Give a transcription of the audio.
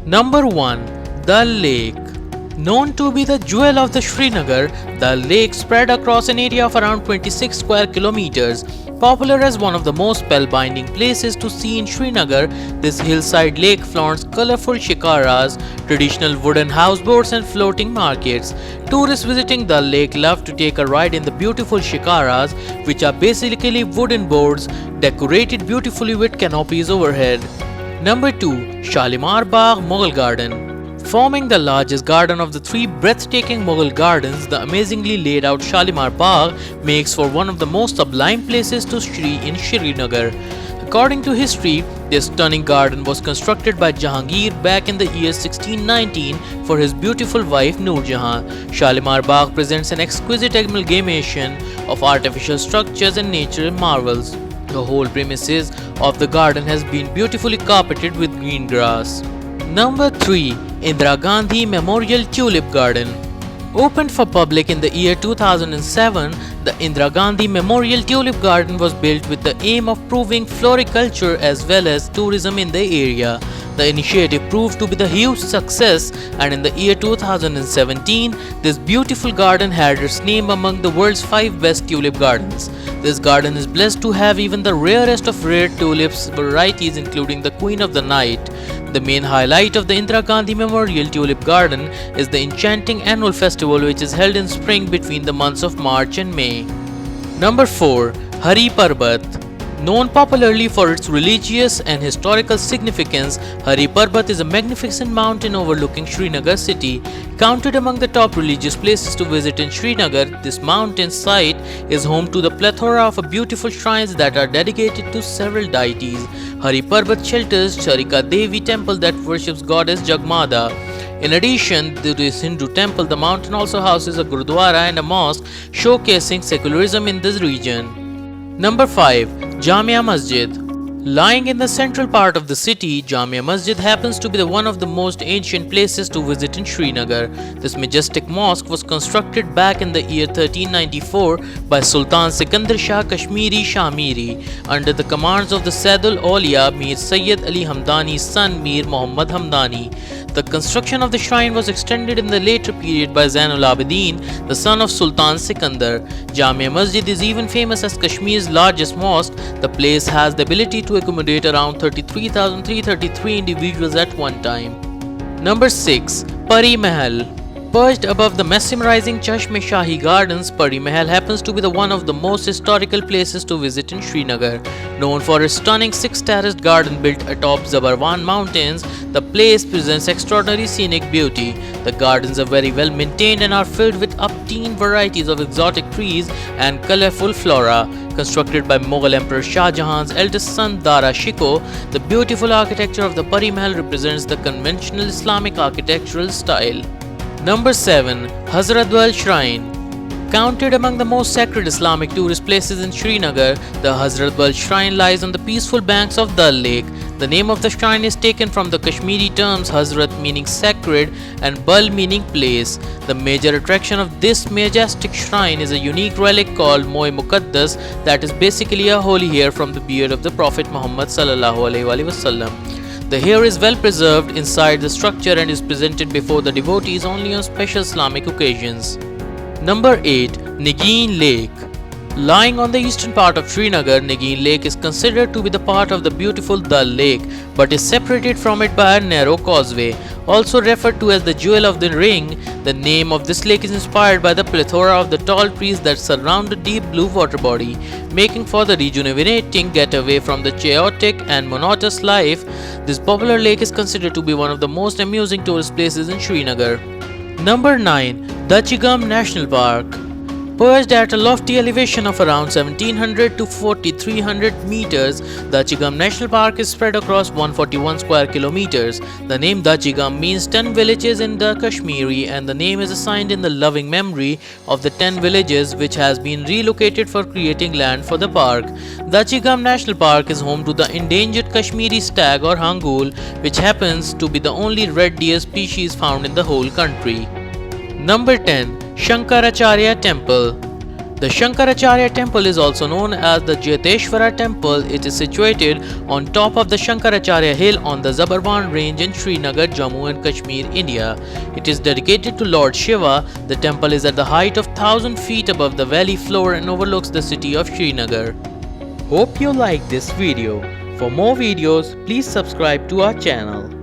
Number 1. Dal Lake. Known to be the jewel of the Srinagar, Dal Lake spread across an area of around 26 square kilometers. Popular as one of the most spellbinding places to see in Srinagar, this hillside lake flaunts colorful shikaras, traditional wooden houseboats and floating markets. Tourists visiting Dal Lake love to take a ride in the beautiful shikaras, which are basically wooden boards decorated beautifully with canopies overhead. Number 2. Shalimar Bagh Mughal Garden. Forming the largest garden of the three breathtaking Mughal gardens, the amazingly laid out Shalimar Bagh makes for one of the most sublime places to see in Srinagar. According to history, this stunning garden was constructed by Jahangir back in the year 1619 for his beautiful wife Noor Jahan. Shalimar Bagh presents an exquisite amalgamation of artificial structures and natural marvels. The whole premises of the garden has been beautifully carpeted with green grass. Number 3. Indira Gandhi Memorial Tulip Garden. Opened for public in the year 2007, the Indira Gandhi Memorial Tulip Garden was built with the aim of proving floriculture as well as tourism in the area. The initiative proved to be a huge success, and in the year 2017, this beautiful garden had its name among the world's 5 best tulip gardens. This garden is blessed to have even the rarest of rare tulips varieties, including the Queen of the Night. The main highlight of the Indira Gandhi Memorial Tulip Garden is the enchanting annual festival, which is held in spring between the months of March and May. Number 4. Hari Parbat. Known popularly for its religious and historical significance, Hari Parbat is a magnificent mountain overlooking Srinagar city. Counted among the top religious places to visit in Srinagar, this mountain site is home to the plethora of beautiful shrines that are dedicated to several deities. Hari Parbat shelters Charika Devi temple that worships goddess Jagmada. In addition to this Hindu temple, the mountain also houses a gurudwara and a mosque showcasing secularism in this region. Number 5. Jamia Masjid. Lying in the central part of the city, Jamia Masjid happens to be one of the most ancient places to visit in Srinagar. This majestic mosque was constructed back in the year 1394 by Sultan Sikandar Shah Kashmiri Shamiri under the commands of the Saidul Aulia Mir Sayyid Ali Hamdani's son Mir Muhammad Hamdani. The construction of the shrine was extended in the later period by Zainul Abidin, the son of Sultan Sikandar. Jamia Masjid is even famous as Kashmir's largest mosque. The place has the ability to accommodate around 33,333 individuals at one time. Number 6. Pari Mahal. Perched above the mesmerizing Chashme-Shahi Gardens, Pari Mahal happens to be one of the most historical places to visit in Srinagar. Known for its stunning 6-terraced garden built atop Zabarwan Mountains, the place presents extraordinary scenic beauty. The gardens are very well maintained and are filled with upteen varieties of exotic trees and colorful flora. Constructed by Mughal Emperor Shah Jahan's eldest son Dara Shikoh, the beautiful architecture of the Pari Mahal represents the conventional Islamic architectural style. Number 7. Hazratbal Shrine. Counted among the most sacred Islamic tourist places in Srinagar, the Hazratbal Shrine lies on the peaceful banks of Dal Lake. The name of the shrine is taken from the Kashmiri terms Hazrat meaning sacred and Bal meaning place. The major attraction of this majestic shrine is a unique relic called Moe Muqaddas that is basically a holy hair from the beard of the Prophet Muhammad sallallahu alaihi wasallam. The hair is well preserved inside the structure and is presented before the devotees only on special Islamic occasions. Number 8. Nagin Lake. Lying on the eastern part of Srinagar, Nagin Lake is considered to be the part of the beautiful Dal Lake, but is separated from it by a narrow causeway. Also referred to as the Jewel of the Ring, the name of this lake is inspired by the plethora of the tall trees that surround the deep blue water body, making for the rejuvenating getaway from the chaotic and monotonous life. This popular lake is considered to be one of the most amusing tourist places in Srinagar. Number 9. Dachigam National Park. Perched at a lofty elevation of around 1700 to 4300 meters, Dachigam National Park is spread across 141 square kilometers. The name Dachigam means 10 villages in the Kashmiri, and the name is assigned in the loving memory of the 10 villages which has been relocated for creating land for the park. Dachigam National Park is home to the endangered Kashmiri stag or hangul, which happens to be the only red deer species found in the whole country. Number 10. Shankaracharya Temple. The Shankaracharya temple is also known as the Jyoteshwara temple. It is situated on top of the Shankaracharya hill on the Zabarwan range in Srinagar, Jammu and Kashmir, India. It is dedicated to Lord Shiva. The temple is at the height of 1000 feet above the valley floor and overlooks the city of Srinagar. Hope you like this video. For more videos, please subscribe to our channel.